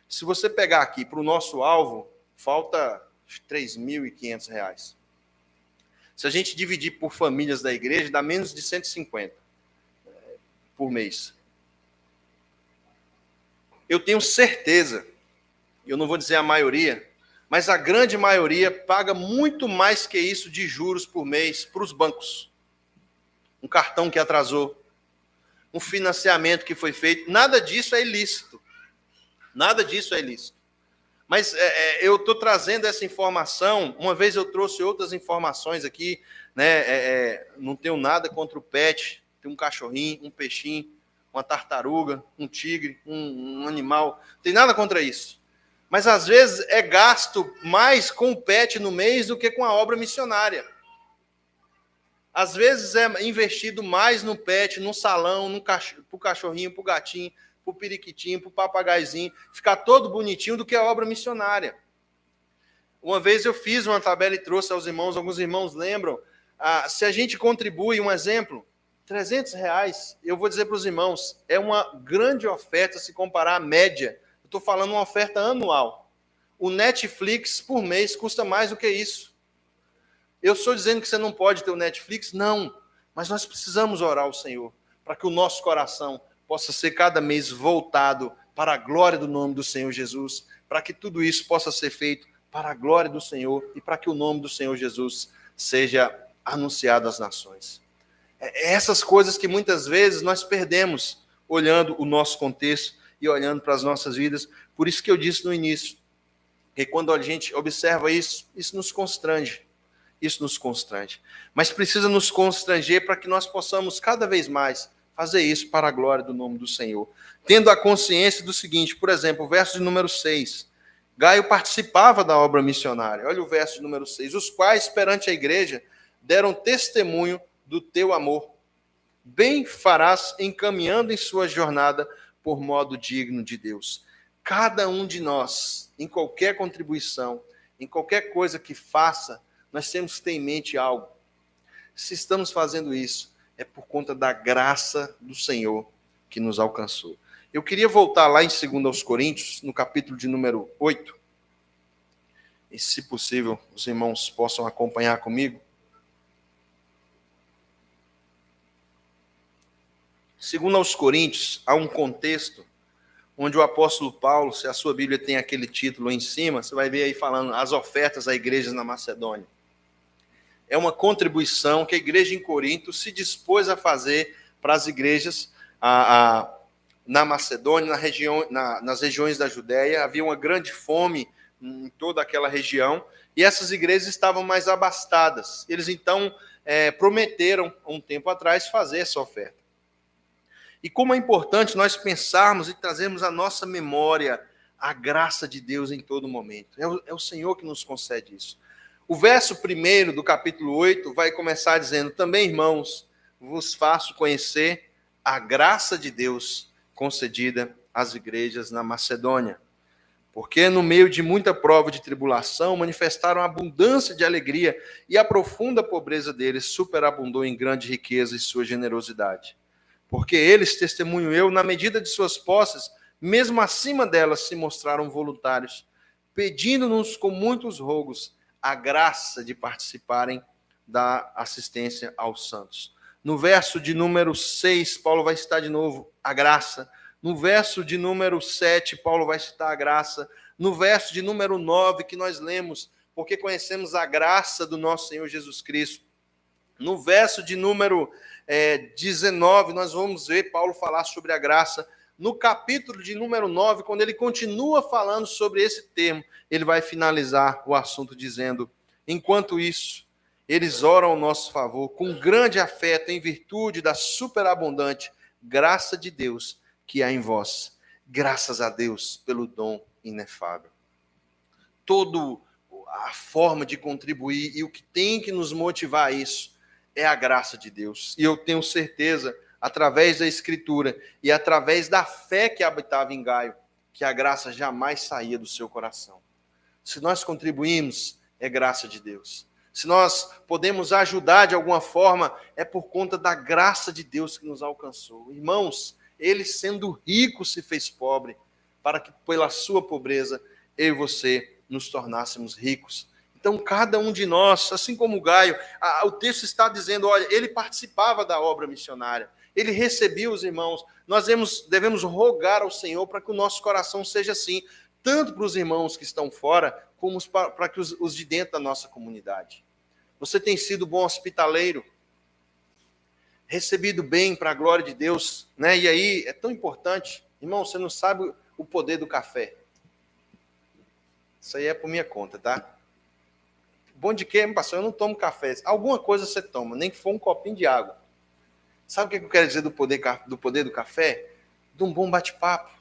se você pegar aqui para o nosso alvo, falta R$3.500. Se a gente dividir por famílias da igreja, dá menos de 150 por mês. Eu tenho certeza, eu não vou dizer a maioria, mas a grande maioria paga muito mais que isso de juros por mês para os bancos. Um cartão que atrasou, um financiamento que foi feito, nada disso é ilícito. Nada disso é ilícito. Mas eu estou trazendo essa informação, uma vez eu trouxe outras informações aqui, né? Não tenho nada contra o pet, tem um cachorrinho, um peixinho, uma tartaruga, um tigre, um animal, não tem nada contra isso. Mas às vezes é gasto mais com o pet no mês do que com a obra missionária. Às vezes é investido mais no pet, no salão, para o cachorrinho, para o gatinho, para o periquitinho, para o papagaizinho, ficar todo bonitinho do que a obra missionária. Uma vez eu fiz uma tabela e trouxe aos irmãos, alguns irmãos lembram, se a gente contribui, um exemplo, R$300, eu vou dizer para os irmãos, é uma grande oferta se comparar à média. Eu estou falando uma oferta anual. O Netflix por mês custa mais do que isso. Eu estou dizendo que você não pode ter o Netflix? Não, mas nós precisamos orar ao Senhor, para que o nosso coração possa ser cada mês voltado para a glória do nome do Senhor Jesus, para que tudo isso possa ser feito para a glória do Senhor e para que o nome do Senhor Jesus seja anunciado às nações. Essas coisas que muitas vezes nós perdemos olhando o nosso contexto e olhando para as nossas vidas. Por isso que eu disse no início, que quando a gente observa isso, isso nos constrange. Isso nos constrange. Mas precisa nos constranger para que nós possamos cada vez mais fazer isso para a glória do nome do Senhor. Tendo a consciência do seguinte, por exemplo, o verso de número 6. Gaio participava da obra missionária. Olha o verso de número 6. Os quais, perante a igreja, deram testemunho do teu amor. Bem farás encaminhando em sua jornada por modo digno de Deus. Cada um de nós, em qualquer contribuição, em qualquer coisa que faça, nós temos que ter em mente algo. Se estamos fazendo isso, é por conta da graça do Senhor que nos alcançou. Eu queria voltar lá em 2 Coríntios, no capítulo de número 8. E, se possível, os irmãos possam acompanhar comigo. 2 Coríntios, há um contexto onde o apóstolo Paulo, se a sua Bíblia tem aquele título em cima, você vai ver aí falando as ofertas a igrejas na Macedônia. É uma contribuição que a igreja em Corinto se dispôs a fazer para as igrejas na Macedônia, nas regiões da Judéia. Havia uma grande fome em toda aquela região e essas igrejas estavam mais abastadas. Eles então prometeram, um tempo atrás, fazer essa oferta. E como é importante nós pensarmos e trazermos à nossa memória a graça de Deus em todo momento. É o Senhor que nos concede isso. O verso 1 do capítulo 8 vai começar dizendo: também, irmãos, vos faço conhecer a graça de Deus concedida às igrejas na Macedônia. Porque no meio de muita prova de tribulação, manifestaram abundância de alegria, e a profunda pobreza deles superabundou em grande riqueza e sua generosidade. Porque eles, testemunho eu, na medida de suas posses, mesmo acima delas se mostraram voluntários, pedindo-nos com muitos rogos a graça de participarem da assistência aos santos. No verso de número 6, Paulo vai citar de novo a graça. No verso de número 7, Paulo vai citar a graça. No verso de número 9, que nós lemos, porque conhecemos a graça do nosso Senhor Jesus Cristo. No verso de número 19, nós vamos ver Paulo falar sobre a graça. No capítulo de número 9, quando ele continua falando sobre esse termo, ele vai finalizar o assunto dizendo: enquanto isso, eles oram ao nosso favor com grande afeto em virtude da superabundante graça de Deus que há em vós. Graças a Deus pelo dom inefável. Toda a forma de contribuir e o que tem que nos motivar a isso é a graça de Deus. E eu tenho certeza, através da Escritura e através da fé que habitava em Gaio, que a graça jamais saía do seu coração. Se nós contribuímos, é graça de Deus. Se nós podemos ajudar de alguma forma, é por conta da graça de Deus que nos alcançou. Irmãos, ele sendo rico se fez pobre, para que pela sua pobreza eu e você nos tornássemos ricos. Então, cada um de nós, assim como Gaio, o texto está dizendo, olha, ele participava da obra missionária, ele recebia os irmãos. Nós devemos rogar ao Senhor para que o nosso coração seja assim, tanto para os irmãos que estão fora, como para que os de dentro da nossa comunidade. Você tem sido bom hospitaleiro, recebido bem para a glória de Deus, né? E aí é tão importante, irmão, você não sabe o poder do café. Isso aí é por minha conta, tá? Bom de quê, pastor? Eu não tomo café. Alguma coisa você toma, nem que for um copinho de água. Sabe o que eu quero dizer do poder do café? De um bom bate-papo.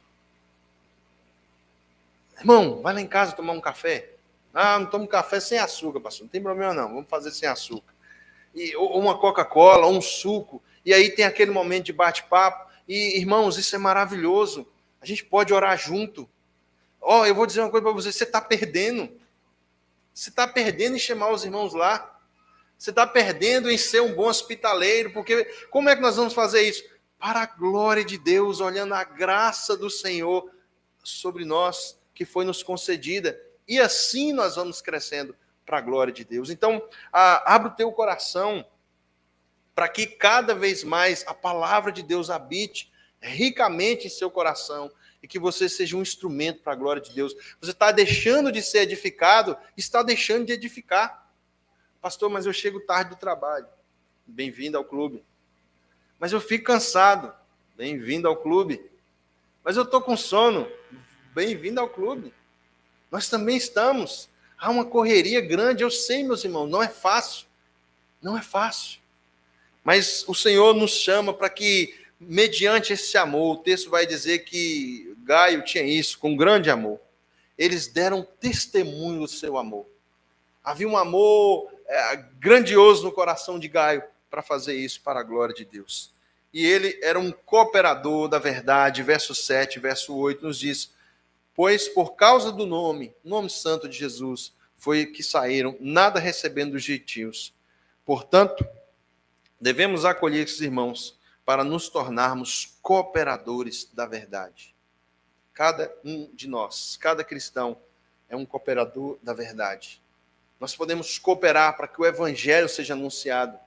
Irmão, vai lá em casa tomar um café. Ah, não tomo café sem açúcar, pastor. Não tem problema não, vamos fazer sem açúcar. Ou uma Coca-Cola, ou um suco. E aí tem aquele momento de bate-papo. E, irmãos, isso é maravilhoso. A gente pode orar junto. Eu vou dizer uma coisa para você. Você está perdendo. Você está perdendo em chamar os irmãos lá. Você está perdendo em ser um bom hospitaleiro. Porque como é que nós vamos fazer isso? Para a glória de Deus, olhando a graça do Senhor sobre nós, que foi nos concedida. E assim nós vamos crescendo para a glória de Deus. Então, abre o teu coração para que cada vez mais a palavra de Deus habite ricamente em seu coração e que você seja um instrumento para a glória de Deus. Você está deixando de ser edificado, está deixando de edificar. Pastor, mas eu chego tarde do trabalho. Bem-vindo ao clube. Mas eu fico cansado. Bem-vindo ao clube. Mas eu estou com sono. Bem-vindo ao clube. Nós também estamos. Há uma correria grande, eu sei, meus irmãos, não é fácil. Não é fácil. Mas o Senhor nos chama para que, mediante esse amor, o texto vai dizer que Gaio tinha isso, com grande amor. Eles deram testemunho do seu amor. Havia um amor grandioso no coração de Gaio para fazer isso para a glória de Deus. E ele era um cooperador da verdade. Verso 7, verso 8 nos diz: pois por causa do nome santo de Jesus, foi que saíram, nada recebendo dos gentios. Portanto, devemos acolher esses irmãos para nos tornarmos cooperadores da verdade. Cada um de nós, cada cristão, é um cooperador da verdade. Nós podemos cooperar para que o evangelho seja anunciado,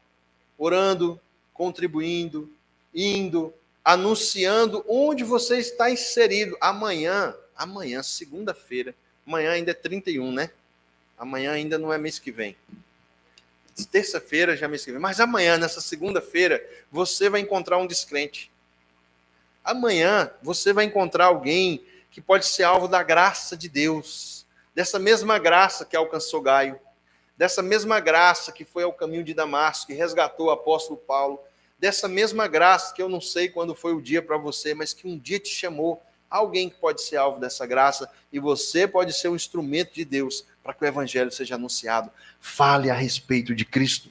orando, contribuindo, indo, anunciando onde você está inserido. Amanhã, segunda-feira, amanhã ainda é 31, né? Amanhã ainda não é mês que vem. Terça-feira já é mês que vem. Mas amanhã, nessa segunda-feira, você vai encontrar um descrente. Amanhã, você vai encontrar alguém que pode ser alvo da graça de Deus. Dessa mesma graça que alcançou Gaio. Dessa mesma graça que foi ao caminho de Damasco, que resgatou o apóstolo Paulo. Dessa mesma graça que eu não sei quando foi o dia para você, mas que um dia te chamou. Alguém que pode ser alvo dessa graça, e você pode ser um instrumento de Deus para que o evangelho seja anunciado. Fale a respeito de Cristo.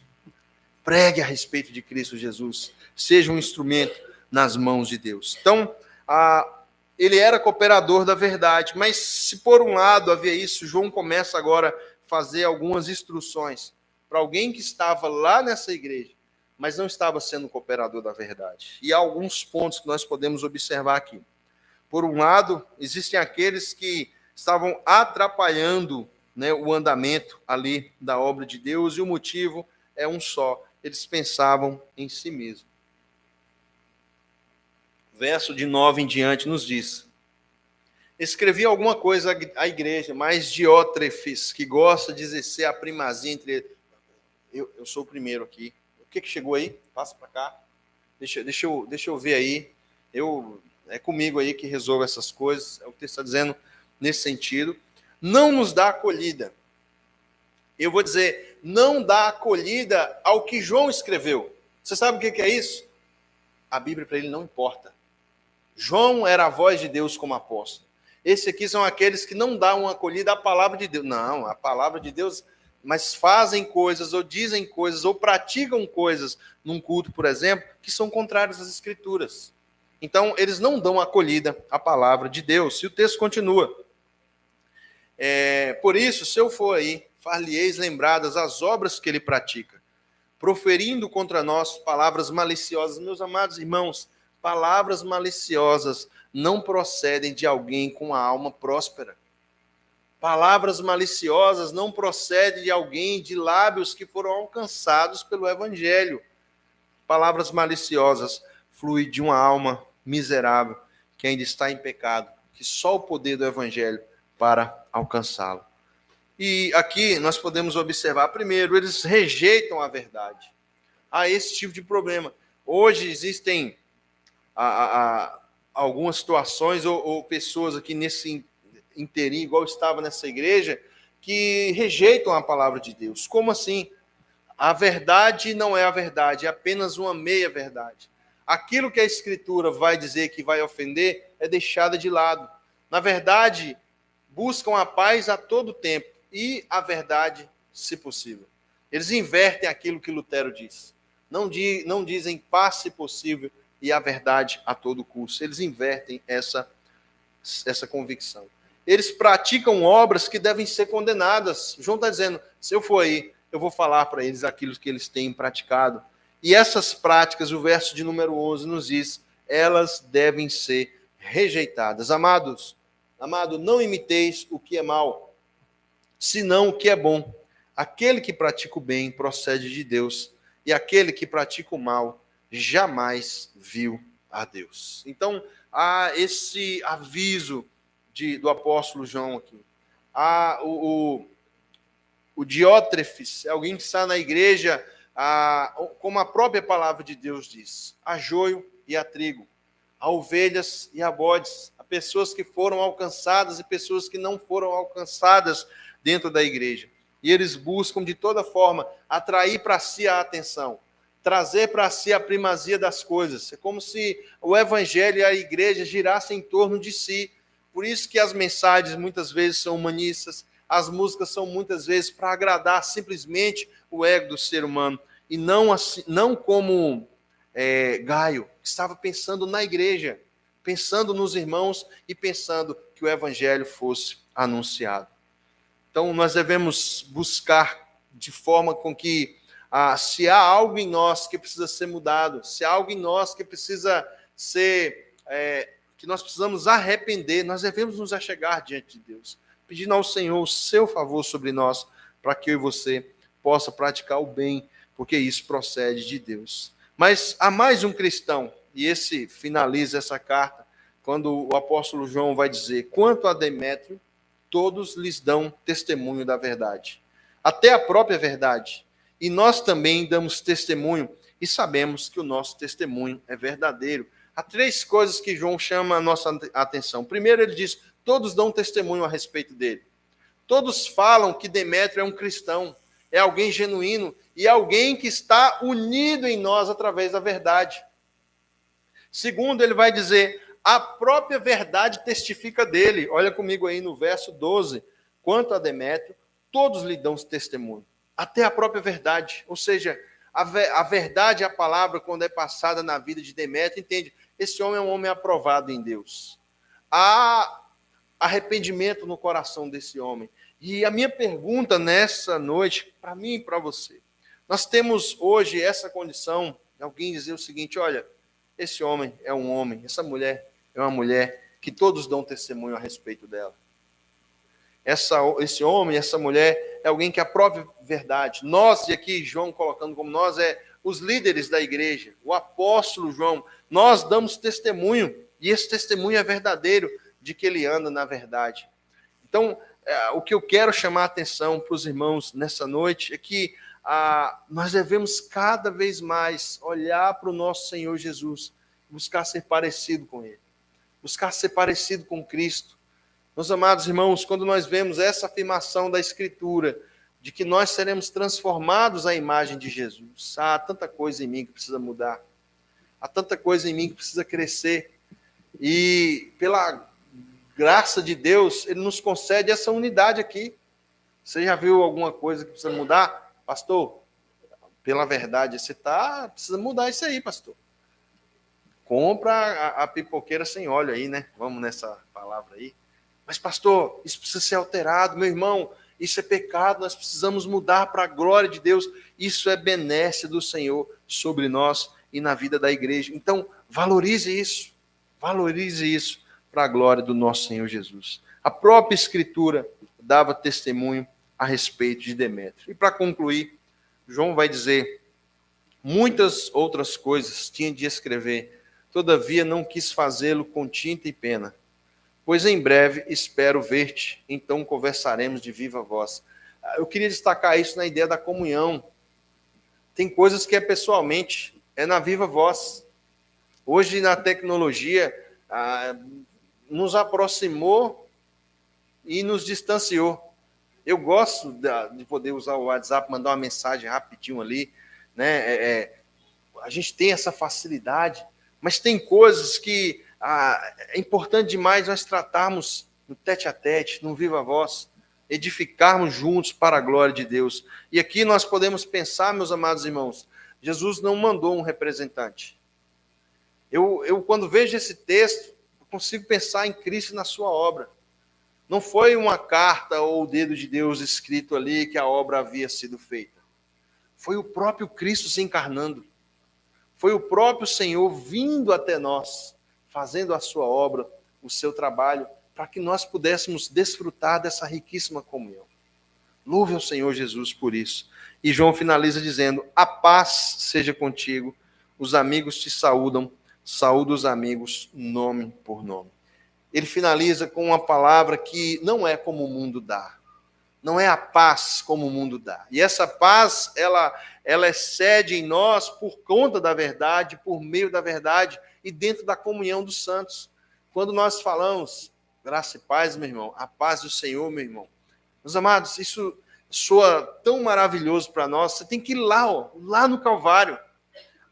Pregue a respeito de Cristo Jesus. Seja um instrumento nas mãos de Deus. Então, ele era cooperador da verdade, mas se por um lado havia isso, João começa agora a fazer algumas instruções para alguém que estava lá nessa igreja, mas não estava sendo cooperador da verdade. E há alguns pontos que nós podemos observar aqui. Por um lado, existem aqueles que estavam atrapalhando, né, o andamento ali da obra de Deus, e o motivo é um só: eles pensavam em si mesmos. Verso de 9 em diante nos diz: escrevi alguma coisa à igreja, mas Diótrefes, que gosta de exercer a primazia entre eles. Eu sou o primeiro aqui. O que chegou aí? Passa para cá. Deixa eu ver aí. É comigo aí que resolve essas coisas. É o que está dizendo nesse sentido. Não nos dá acolhida. Eu vou dizer, não dá acolhida ao que João escreveu. Você sabe o que é isso? A Bíblia para ele não importa. João era a voz de Deus como apóstolo. Esses aqui são aqueles que não dão acolhida à palavra de Deus. Não, a palavra de Deus, mas fazem coisas, ou dizem coisas, ou praticam coisas num culto, por exemplo, que são contrárias às Escrituras. Então, eles não dão acolhida à palavra de Deus. E o texto continua. Por isso, se eu for aí, far-lhe-eis lembradas as obras que ele pratica, proferindo contra nós palavras maliciosas. Meus amados irmãos, palavras maliciosas não procedem de alguém com a alma próspera. Palavras maliciosas não procedem de alguém de lábios que foram alcançados pelo Evangelho. Palavras maliciosas fluem de uma alma miserável que ainda está em pecado, que só o poder do Evangelho para alcançá-lo. E aqui nós podemos observar, primeiro, eles rejeitam a verdade. Há esse tipo de problema. Hoje existem algumas situações ou pessoas aqui nesse inteirinho, igual estava nessa igreja, que rejeitam a palavra de Deus. Como assim? A verdade não é a verdade, é apenas uma meia-verdade. Aquilo que a Escritura vai dizer que vai ofender é deixado de lado. Na verdade, buscam a paz a todo tempo e a verdade, se possível. Eles invertem aquilo que Lutero diz. Não dizem paz, se possível, e a verdade a todo custo. Eles invertem essa convicção. Eles praticam obras que devem ser condenadas. João está dizendo, se eu for aí, eu vou falar para eles aquilo que eles têm praticado. E essas práticas, o verso de número 11 nos diz, elas devem ser rejeitadas. Amado, não imiteis o que é mal, senão o que é bom. Aquele que pratica o bem procede de Deus, e aquele que pratica o mal jamais viu a Deus. Então, há esse aviso do apóstolo João aqui. O Diótrefes é alguém que está na igreja, como a própria palavra de Deus diz, há joio e há trigo, há ovelhas e há bodes, há pessoas que foram alcançadas e pessoas que não foram alcançadas dentro da igreja. E eles buscam de toda forma atrair para si a atenção, trazer para si a primazia das coisas. É como se o evangelho e a igreja girassem em torno de si. Por isso que as mensagens muitas vezes são humanistas, as músicas são muitas vezes para agradar simplesmente o ego do ser humano, e não, assim, não como Gaio, que estava pensando na igreja, pensando nos irmãos e pensando que o evangelho fosse anunciado. Então, nós devemos buscar de forma com que, se há algo em nós que precisa ser mudado, se há algo em nós que precisa ser, que nós precisamos arrepender, nós devemos nos achegar diante de Deus, pedindo ao Senhor o seu favor sobre nós, para que eu e você possa praticar o bem, porque isso procede de Deus. Mas há mais um cristão, e esse finaliza essa carta, quando o apóstolo João vai dizer: quanto a Demétrio, todos lhes dão testemunho da verdade, até a própria verdade. E nós também damos testemunho e sabemos que o nosso testemunho é verdadeiro. Há três coisas que João chama a nossa atenção. Primeiro, ele diz: todos dão testemunho a respeito dele. Todos falam que Demétrio é um cristão, é alguém genuíno e alguém que está unido em nós através da verdade. Segundo, ele vai dizer: a própria verdade testifica dele. Olha comigo aí no verso 12. Quanto a Demétrio, todos lhe dão testemunho, até a própria verdade. Ou seja, a verdade, a palavra, quando é passada na vida de Demétrio, entende? Esse homem é um homem aprovado em Deus. Há arrependimento no coração desse homem. E a minha pergunta nessa noite, para mim e para você: nós temos hoje essa condição de alguém dizer o seguinte: olha, esse homem é um homem, essa mulher é uma mulher que todos dão testemunho a respeito dela. Esse homem, essa mulher é alguém que a própria verdade. Nós, e aqui João colocando como nós, os líderes da igreja, o apóstolo João, nós damos testemunho, e esse testemunho é verdadeiro, de que ele anda na verdade. Então, o que eu quero chamar a atenção para os irmãos nessa noite é que nós devemos cada vez mais olhar para o nosso Senhor Jesus, buscar ser parecido com Ele, buscar ser parecido com Cristo. Meus amados irmãos, quando nós vemos essa afirmação da Escritura, de que nós seremos transformados à imagem de Jesus, há tanta coisa em mim que precisa mudar, há tanta coisa em mim que precisa crescer, e pela graça de Deus, Ele nos concede essa unidade aqui. Você já viu alguma coisa que precisa mudar? Pastor, pela verdade, precisa mudar isso aí, pastor. Compra a pipoqueira sem óleo aí, né? Vamos nessa palavra aí. Mas, pastor, isso precisa ser alterado. Meu irmão, isso é pecado, nós precisamos mudar para a glória de Deus. Isso é benesse do Senhor sobre nós e na vida da igreja. Então, valorize isso para a glória do nosso Senhor Jesus. A própria Escritura dava testemunho a respeito de Demétrio. E para concluir, João vai dizer: muitas outras coisas tinha de escrever, todavia não quis fazê-lo com tinta e pena, pois em breve espero ver-te, então conversaremos de viva voz. Eu queria destacar isso na ideia da comunhão. Tem coisas que é pessoalmente, é na viva voz. Hoje, na tecnologia, nos aproximou e nos distanciou. Eu gosto de poder usar o WhatsApp, mandar uma mensagem rapidinho ali, né? A gente tem essa facilidade, mas tem coisas que é importante demais nós tratarmos no tete-a-tete, no viva voz, edificarmos juntos para a glória de Deus. E aqui nós podemos pensar, meus amados irmãos, Jesus não mandou um representante. Eu quando vejo esse texto, eu consigo pensar em Cristo e na sua obra. Não foi uma carta ou o dedo de Deus escrito ali que a obra havia sido feita. Foi o próprio Cristo se encarnando. Foi o próprio Senhor vindo até nós, fazendo a sua obra, o seu trabalho, para que nós pudéssemos desfrutar dessa riquíssima comunhão. Louve ao Senhor Jesus por isso. E João finaliza dizendo: a paz seja contigo, os amigos te saúdam, saúda os amigos nome por nome. Ele finaliza com uma palavra que não é como o mundo dá. Não é a paz como o mundo dá. E essa paz, ela excede em nós por conta da verdade, por meio da verdade e dentro da comunhão dos santos. Quando nós falamos, graça e paz, meu irmão, a paz do Senhor, meu irmão. Meus amados, isso soa tão maravilhoso para nós. Você tem que ir lá, ó, lá no Calvário.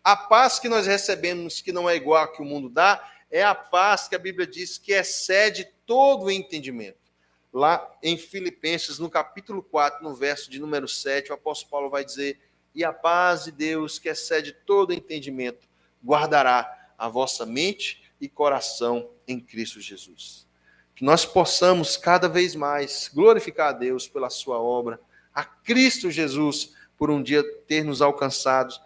A paz que nós recebemos, que não é igual a que o mundo dá, é a paz que a Bíblia diz que excede todo o entendimento. Lá em Filipenses, no capítulo 4, no verso de número 7, o apóstolo Paulo vai dizer: e a paz de Deus, que excede todo entendimento, guardará a vossa mente e coração em Cristo Jesus. Que nós possamos cada vez mais glorificar a Deus pela sua obra, a Cristo Jesus por um dia ter nos alcançado,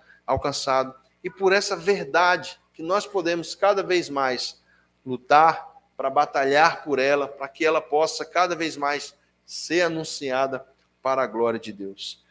e por essa verdade que nós podemos cada vez mais lutar para batalhar por ela, para que ela possa cada vez mais ser anunciada para a glória de Deus.